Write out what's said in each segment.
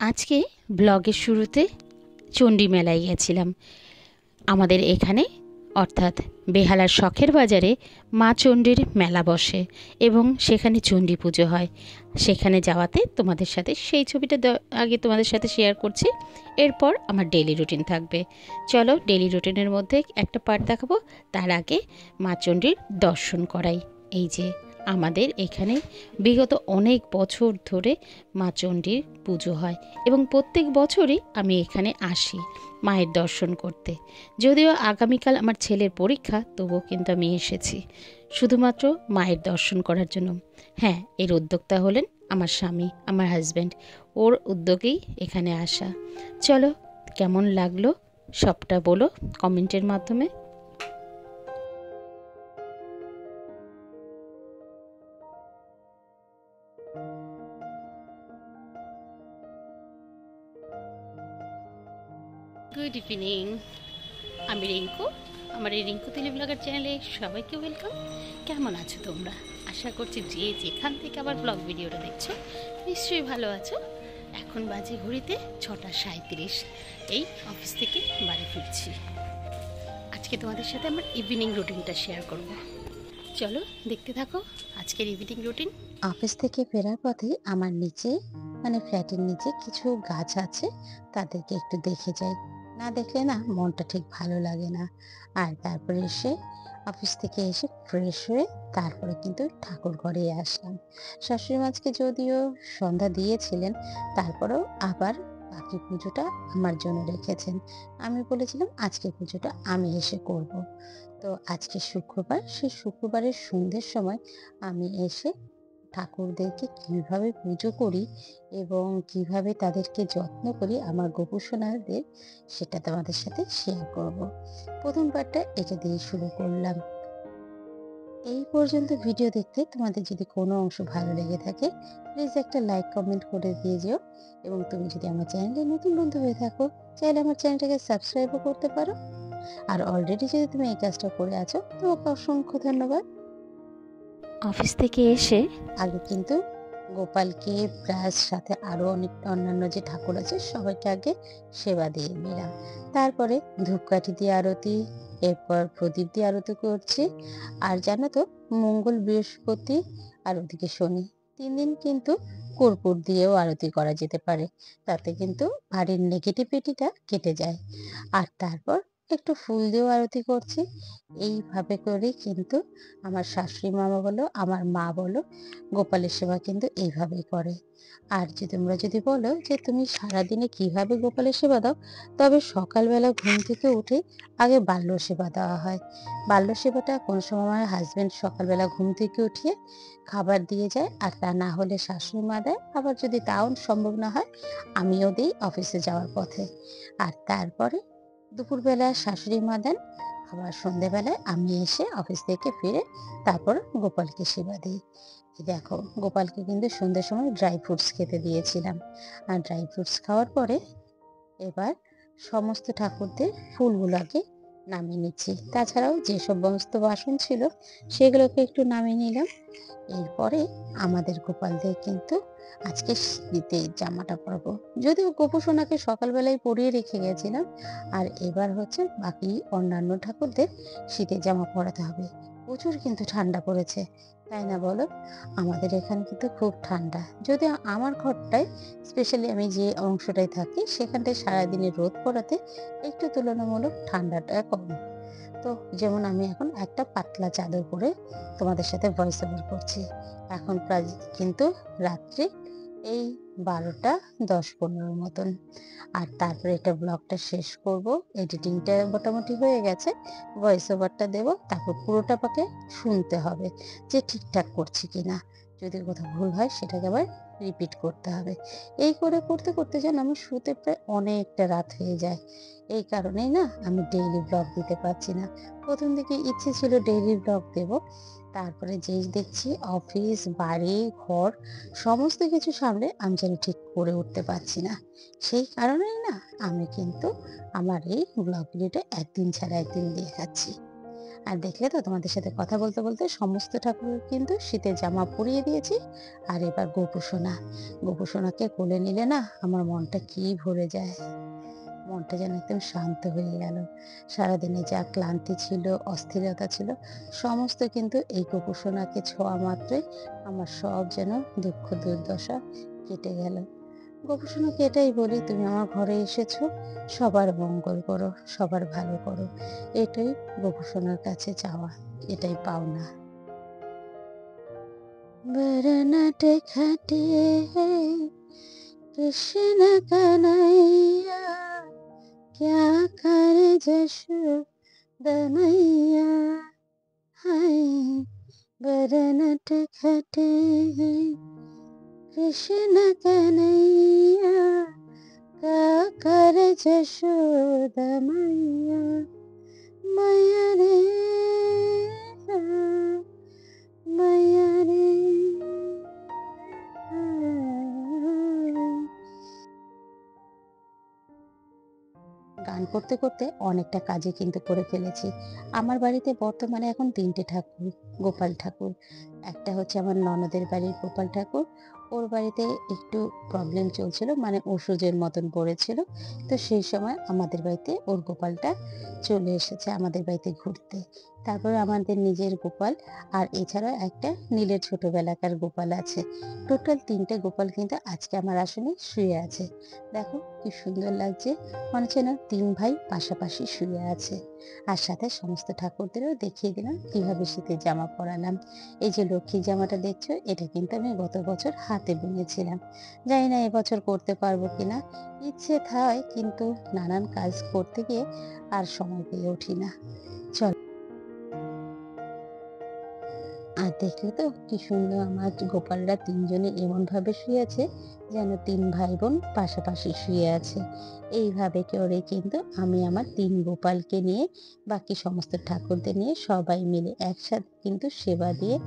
আজকে ব্লগের শুরুতে চণ্ডী মেলায় গেছিলাম। আমাদের এখানে অর্থাৎ বেহালার শখের বাজারে মা চণ্ডীর মেলা বসে এবং সেখানে চণ্ডী পুজো হয়। সেখানে যাওয়াতে তোমাদের সাথে সেই ছবিটা আগে তোমাদের সাথে শেয়ার করছি, এরপর আমার ডেইলি রুটিন থাকবে। চলো ডেইলি রুটিনের মধ্যে একটা পার্ট দেখাবো, তার আগে মা চণ্ডীর দর্শন করাই। এই যে আমাদের এখানে বিগত অনেক বছর ধরে মা চণ্ডীর পুজো হয় এবং প্রত্যেক বছরই আমি এখানে আসি মায়ের দর্শন করতে। যদিও আগামীকাল আমার ছেলের পরীক্ষা, তবুও কিন্তু আমি এসেছি শুধুমাত্র মায়ের দর্শন করার জন্য। হ্যাঁ, এর উদ্যোক্তা হলেন আমার স্বামী, আমার হাজব্যান্ড, ওর উদ্যোগেই এখানে আসা। চলো কেমন লাগলো সবটা বলো কমেন্টের মাধ্যমে। গুড ইভিনিং, আমি রিঙ্কু। আমার এই রিঙ্কু তেলি ব্লগার চ্যানেলে সবাইকে ওয়েলকাম। কেমন আছো তোমরা? আশা করছি যে যেখান থেকে আবার ব্লগ ভিডিওটা দেখছো নিশ্চয়ই ভালো আছো। এখন বাজে ঘড়িতে 6:37। এই অফিস থেকে বাড়ি ফিরছি। আজকে তোমাদের সাথে আমার ইভিনিং রুটিনটা শেয়ার করব। চলো দেখতে থাকো আজকের ইভিনিং রুটিন। অফিস থেকে ফেরার পথে আমার নিচে ফ্ল্যাটের নিচে কিছু গাছ আছে, তাদেরকে একটু দেখে যাই। না দেখলে না মনটা ঠিক ভালো লাগে না। আর তারপরে অফিস থেকে এসে ফ্রেশ হয়ে তারপরে কিন্তু ঠাকুর ঘরে আসলাম। শাশুড়ি মাঝকে যদিও সন্ধ্যা দিয়েছিলেন, তারপরেও আবার বাকি পুজোটা আমার জন্য রেখেছেন। আমি বলেছিলাম আজকে পুজোটা আমি এসে করব। তো আজকে শুক্রবার, সেই শুক্রবারের সন্ধ্যের সময় আমি এসে ঠাকুরদেরকে কিভাবে পুজো করি এবং কিভাবে তাদেরকে যত্ন করি আমার গোপুসোনাদের, সেটা তোমাদের সাথে শেয়ার করব। প্রথম পার্টটা এটা দিয়ে শুরু করলাম। এই পর্যন্ত ভিডিও দেখতে তোমাদের যদি কোনো অংশ ভালো লেগে থাকে, প্লিজ একটা লাইক কমেন্ট করে দিয়ে যেও। এবং তুমি যদি আমার চ্যানেলে নতুন বন্ধু হয়ে থাকো, চাইলে আমার চ্যানেলটাকে সাবস্ক্রাইবও করতে পারো। আর অলরেডি যদি তুমি এই কাজটা করে আছো, তোমাকে অসংখ্য ধন্যবাদ। অফিস থেকে এসে আগে কিন্তু গোপালকে প্লাস সাথে আরো অন্যান্য যে ঠাকুর আছে সবাইকে আগে সেবা দিয়ে নিলাম। তারপরে ধূপকাঠি দিয়ে আরতি, এরপর প্রদীপ দিয়ে আরতি করছি। আর জানো তো, মঙ্গল, বৃহস্পতি আর ওদিকে শনি, 3 দিন কিন্তু কর্পূর দিয়েও আরতি করা যেতে পারে, তাতে কিন্তু বাড়ির নেগেটিভিটিটা কেটে যায়। আর তারপর একটু ফুল দিয়েও আরতি করছি। এইভাবে করে কিন্তু আমার শাশুড়ি মামা বলো, আমার মা বলো, গোপালের সেবা কিন্তু এইভাবেই করে। আর তোমরা যদি বলো যে তুমি সারাদিনে কিভাবে গোপালের সেবা দাও, তবে সকালবেলা ঘুম থেকে উঠে আগে বাল্য সেবা দেওয়া হয়। বাল্য সেবাটা কোনো সময় আমার হাজবেন্ড সকালবেলা ঘুম থেকে উঠিয়ে খাবার দিয়ে যায়, আর তা না হলে শাশুড়ি মা দেয়। আবার যদি তাও সম্ভব না হয়, আমিও দিই অফিসে যাওয়ার পথে। আর তারপরে দুপুরবেলা শাশুড়ি মা দেন, আবার সন্ধেবেলায় আমি এসে অফিস থেকে ফিরে তারপর গোপালকে সেবা দিই। দেখো, গোপালকে কিন্তু সন্ধ্যের সময় ড্রাই ফ্রুটস খেতে দিয়েছিলাম। আর ড্রাই ফ্রুটস খাওয়ার পরে এবার সমস্ত ঠাকুরদের ফুলগুলোকে নামিয়ে নিচ্ছি। তাছাড়াও যে সমস্ত বাসন ছিল সেগুলোকে একটু নামিয়ে নিলাম। এরপরে আমাদের গোপালদের কিন্তু আজকে শীতের জামাটা পরবো, যদিও গোপুসোনাকে সকালবেলায় পরিয়ে রেখে গেছিলাম। আর এবার হচ্ছে বাকি অন্যান্য ঠাকুরদের শীতের জামা পরাতে হবে। প্রচুর কিন্তু ঠান্ডা পড়েছে, তাই না বলো? আমাদের এখানে কিন্তু খুব ঠান্ডা, যদিও আমার ঘরটায়, স্পেশালি আমি যে অংশটায় থাকি, সেখানটায় সারাদিনের রোদ পড়াতে একটু তুলনামূলক ঠান্ডাটা কম। তো যেমন আমি এখন একটা পাতলা চাদর পরে তোমাদের সাথে ভয়েস ওভার করছি। এখন প্রায় কিন্তু রাত্রি এই 12:10-15 মতন। আর তারপরে এটা ব্লগটা শেষ করব, এডিটিংটা মোটামুটি হয়ে গেছে, ভয়েস ওভারটা দেবো, তারপর পুরোটা পাকে শুনতে হবে যে ঠিকঠাক করছি কিনা। যদি কোথাও ভুল হয় সেটাকে আবার রিপিট করতে হবে। এই করে করতে করতে যেন আমি শুতে প্রায় অনেকটা রাত হয়ে যায়। এই কারণেই না আমি ডেইলি ব্লগ দিতে পারছি না। প্রথম দিকে ইচ্ছে ছিল ডেইলি ব্লগ দেব, তারপরে যেই দেখছি অফিস, বাড়ি, ঘর সমস্ত কিছু সামলে আমি যেন ঠিক করে উঠতে পারছি না। সেই কারণেই না আমি কিন্তু আমার এই ব্লগ ভিডিওটা একদিন ছাড়া একদিন দিয়ে খাচ্ছি। আর দেখলে তো তোমাদের সাথে কথা বলতে বলতে সমস্ত ঠাকুর কিন্তু শীতের জামা পরিয়ে দিয়েছি। আর এবার গোপু সোনাকে কোলে নিলে না আমার মনটা কি ভরে যায়, মনটা যেন একদম শান্ত হয়ে গেল। সারাদিনে যা ক্লান্তি ছিল, অস্থিরতা ছিল, সমস্ত কিন্তু এই গোপু সোনাকে ছোঁয়া মাত্রই আমার সব যেন দুঃখ দুর্দশা কেটে গেল। গোপু সোনাকে এটাই বলি, তুমি আমার ঘরে এসেছো, সবার মঙ্গল করো, সবার ভালো করো, এটাই গোপু সোনার কাছে চাওয়া, এটাই পাওনা। बरनट खटे कृष्ण कन्हैया, क्या कर जशोदा मैया, हाय बरनट खटे कृष्ण कन्हैया, क्या कर जशोदा मैया, मैया रे मैया रे। গান করতে করতে অনেকটা কাজই কিন্তু করে ফেলেছি। আমার বাড়িতে বর্তমানে এখন ৩টে ঠাকুর, গোপাল ঠাকুর। একটা হচ্ছে আমার ননদের বাড়ির গোপাল ঠাকুর, ওর বাড়িতে একটু প্রবলেম চলছিল, মানে অসুজের মতন পড়েছিল। তো সেই সময় আমাদের বাড়িতে ওর গোপালটা চলে এসেছে আমাদের বাড়িতে ঘুরতে। তারপরে আমাদের নিজের গোপাল, আর এছাড়াও একটা নীলের ছোটবেলাকার গোপাল আছে। টোটাল ৩টে গোপাল কিন্তু আজকে আমার আসনে শুয়ে আছে। দেখো কি সুন্দর লাগছে, মনে হচ্ছে না ৩ ভাই পাশাপাশি শুয়ে আছে। আর সাথে সমস্ত ঠাকুরদেরও দেখিয়ে দিলাম কিভাবে শীতের জামা পরালাম। এই যে লক্ষ্মীর জামাটা দেখছো, এটা কিন্তু আমি গত বছর হাতে বুনেছিলাম। জানি না এবছর করতে পারবো কিনা, ইচ্ছে হয় কিন্তু নানান কাজ করতে গিয়ে আর সময় পেয়ে উঠি না। চল, আর দেখলে তো কি সুন্দর আমার গোপালরা ৩জনে এমন ভাবে শুয়ে আছে যেন ৩ ভাই বোন পাশাপাশি শুয়ে আছে। এইভাবে করে কিন্তু আমি আমার ৩ গোপালকে নিয়ে, বাকি সমস্ত ঠাকুরদের নিয়ে সবাই মিলে একসাথে কিন্তু সেবা দিয়ে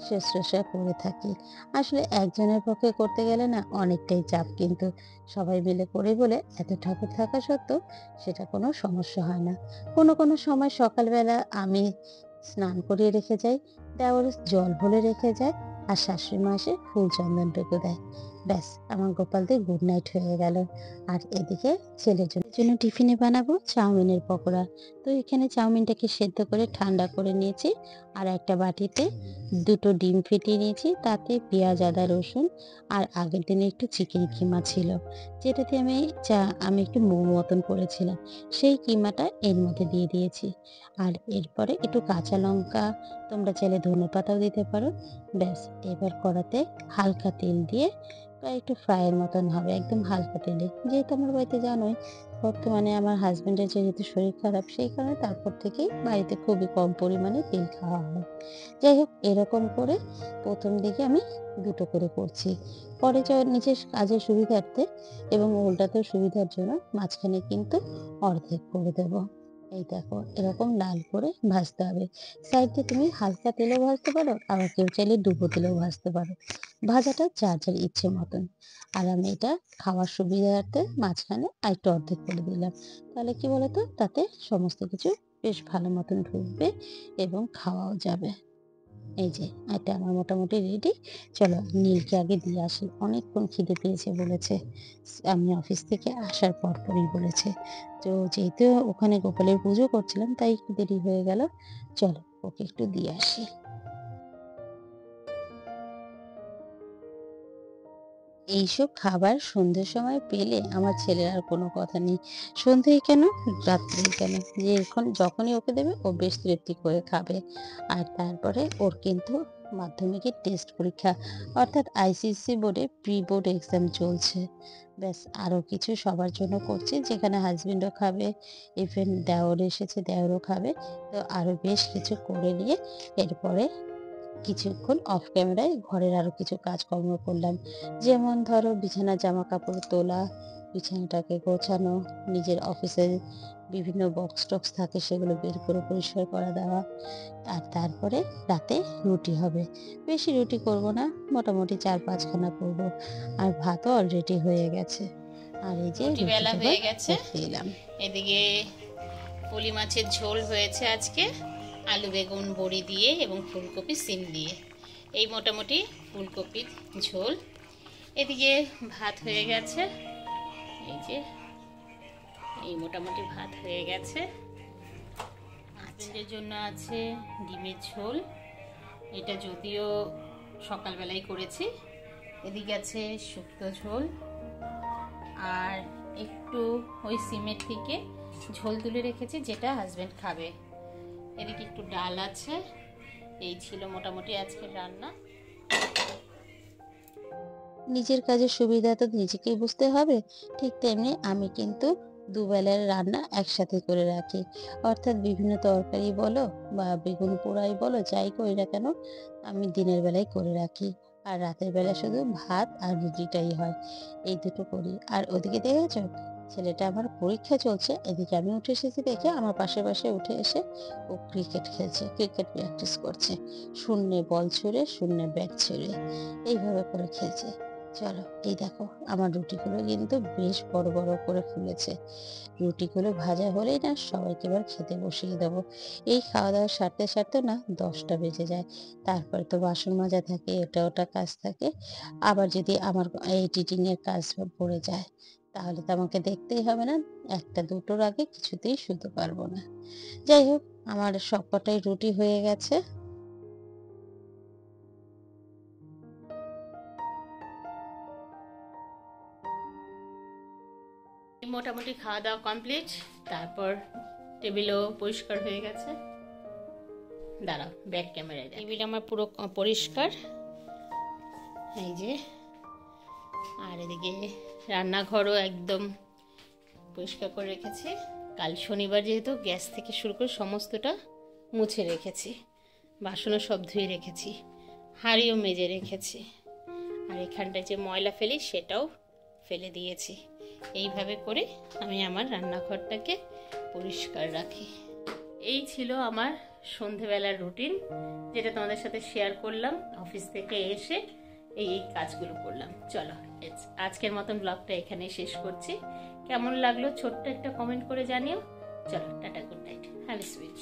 শুশ্রূষা করে থাকি। আসলে একজনের পক্ষে করতে গেলে না অনেকটাই চাপ, কিন্তু সবাই মিলে করি বলে এত ঠাকুর থাকা সত্ত্বেও সেটা কোনো সমস্যা হয় না। কোনো সময় সকালবেলা আমি স্নান করিয়ে রেখে যাই, দেওর জল ভরে রেখে যায়, আর শাশুড়ি মা এসে ফুল চন্দনটুকু দেয়। ব্যাস আমার গোপালদের গুড নাইট হয়ে গেল। আর এদিকে ছেলের জন্য টিফিনে বানাবো চাউমিনের পকোড়া। তো এখানে চাউমিনটাকে সেদ্ধ করে ঠান্ডা করে নিয়েছি, আর একটা বাটিতে ২টো ডিম ফেটিয়ে নিয়েছি, তাতে পেঁয়াজ, আদা, রসুন আর আগের দিনে একটু চিকেন কিমা ছিল, যেটাতে আমি একটু মোমো মতন করেছিলাম, সেই কিমাটা এর মধ্যে দিয়ে দিয়েছি। আর এরপরে একটু কাঁচা লঙ্কা, তোমরা চাইলে ধনেপাতাও দিতে পারো। ব্যাস, এবার কড়াতে হালকা তেল দিয়ে প্রায় একটু ফ্রাইয়ের মতন হবে, একদম হালকা তেলে। যেহেতু আমার বাড়িতে জানোই বর্তমানে আমার হাজবেন্ডের যেহেতু শরীর খারাপ, সেই কারণে তারপর থেকেই বাড়িতে খুবই কম পরিমাণে তেল খাওয়া হয়। যাই হোক, এরকম করে প্রথম দিকে আমি ২টো করে করছি। পরে নিজের কাজের সুবিধার্থে এবং উল্টাতেও সুবিধার জন্য মাঝখানে কিন্তু অর্ধেক করে দেবো। এই দেখো, এরকম লাল করে ভাজতে হবে। সাইড দিয়ে তুমি হালকা তেলেও ভাজতে পারো, আবার কেউ চাইলে ডুবো তেলেও ভাজতে পারো। ভাজাটা যার যার ইচ্ছে মতন। আর আমি এটা খাওয়ার সুবিধার্থে মাঝখানে আরেকটু অর্ধেক করে দিলাম। তাহলে কি বলতো, তাতে সমস্ত কিছু বেশ ভালো মতন ঢুকবে এবং খাওয়াও যাবে। এই যে এটা আমার মোটামুটি রেডি। চলো নীলকে আগে দিয়ে আসি, অনেকক্ষণ খিদে পেয়েছে বলেছে, আমি অফিস থেকে আসার পরপরই বলেছে। তো যেহেতু ওখানে গোপালের পুজো করছিলাম তাই একটু দেরি হয়ে গেল, চলো ওকে একটু দিয়ে আসি। এইসব খাবার সন্ধ্যের সময় পেলে আমার ছেলের আর কোনো কথা নেই। সন্ধ্যেই কেন, রাত্রেই কেন, যে এখন যখনই ওকে দেবে ও বেশ তৃপ্তি করে খাবে। আর তারপরে ওর কিন্তু মাধ্যমিকের টেস্ট পরীক্ষা, অর্থাৎ আইসিএসসি বোর্ডে প্রি বোর্ড এক্সাম চলছে। ব্যাস, আরও কিছু সবার জন্য করছি, যেখানে হাজবেন্ডও খাবে, ইভেন দেওর এসেছে, দেওরও খাবে। তো আরও বেশ কিছু করে নিয়ে এরপরে কিছুক্ষণ অফ ক্যামেরায় ঘরের আরো কিছু কাজকর্ম করলাম। যেমন ধরো বিছানার জামা কাপড় তোলা, বিছানাটাকে গোছানো, নিজের অফিসের বিভিন্ন বক্স টক্স থাকে সেগুলো বের করে পরিষ্কার করা দেওয়া। আর তারপরে রাতে রুটি হবে। বেশি রুটি করব না, মোটামুটি ৪-৫খানা করব। আর ভাতও অলরেডি হয়ে গেছে। আর এই যে রুটি বেলা হয়ে গেছে। বসিয়ে এলাম। এদিকে পলি মাছের ঝোল হয়েছে আজকে, আলু বেগুন বড়ি দিয়ে এবং ফুলকপি সিম দিয়ে। এই মোটামুটি ফুলকপির ঝোল। এদিকে ভাত হয়ে গেছে, এই যে এই মোটামুটি ভাত হয়ে গেছে। হাজবেন্ডের জন্য আছে ডিমের ঝোল, এটা যদিও সকালবেলায় করেছি। এদিকে আছে শুক্তো ঝোল, আর একটু ওই সিমের থেকে ঝোল তুলে রেখেছি যেটা হাজবেন্ড খাবে। এদিকে একটু ডাল আছে। এই ছিল মোটামুটি আজকের রান্না। নিজের কাজের সুবিধা তো নিজেকেই বুঝতে হবে, ঠিক তেমনি আমি কিন্তু দুবেলার রান্না একসাথে করে রাখি। অর্থাৎ বিভিন্ন তরকারি বলো বা বেগুন পোড়াই বলো, যাই করি না কেন আমি দিনের বেলায় করে রাখি, আর রাতের বেলা শুধু ভাত আর রুটিটাই হয়। এই দুটো করি। আর ওদিকে দেখেছো, ছেলেটা আমার পরীক্ষা চলছে, এদিকে আমি উঠে এসেছি দেখে আমার পাশে পাশে উঠে এসে ও ক্রিকেট খেলছে, ক্রিকেট প্র্যাকটিস করছে। শূন্যে বল ছুঁড়ে শূন্যে ব্যাট ছুঁড়ে এইভাবে করে খেলছে। চলো, এই দেখো আমার রুটিগুলো কিন্তু বেশ বড় বড় করে ফুলেছে। রুটিগুলো ভাজা হলেই না সবাইকে এবার খেতে বসিয়ে দেবো। এই খাওয়া দাওয়া সারতে সারতে না 10টা বেজে যায়। তারপরে তো বাসন মাজা থাকে, এটা ওটা কাজ থাকে। আবার যদি আমার এডিটিং এর কাজ পড়ে যায় তাহলে তো আমাকে দেখতেই হবে না, 1টা 2টোর আগে কিছুতেই শুতে পারবো না। যাই হোক, আমার সবকটাই রুটি হয়ে গেছে। মোটামুটি খাওয়া দাওয়া কমপ্লিট, তারপর টেবিলও পরিষ্কার হয়ে গেছে। দাঁড়াও, ব্যাক ক্যামেরায় টেবিল আমার পুরো পরিষ্কার, এই যে। আর এদিকে রান্নাঘরও একদম পরিষ্কার করে রেখেছি। কাল শনিবার যেহেতু গ্যাস থেকে শুরু করে সমস্তটা মুছে রেখেছি, বাসনও সব ধুয়ে রেখেছি, হাঁড়িও মেজে রেখেছি। আর এখানটায় যে ময়লা ফেলি সেটাও ফেলে দিয়েছি। এইভাবে করে আমি আমার রান্নাঘরটাকে পরিষ্কার রাখি। এই ছিল আমার সন্ধেবেলার রুটিন, যেটা তোমাদের সাথে শেয়ার করলাম। অফিস থেকে এসে এই কাজগুলো করলাম। চলো, আজকের মতন ব্লগটা এখানেই শেষ করছি। কেমন লাগলো ছোট্ট একটা কমেন্ট করে জানিও। চলো, tata, good night, have a sweet.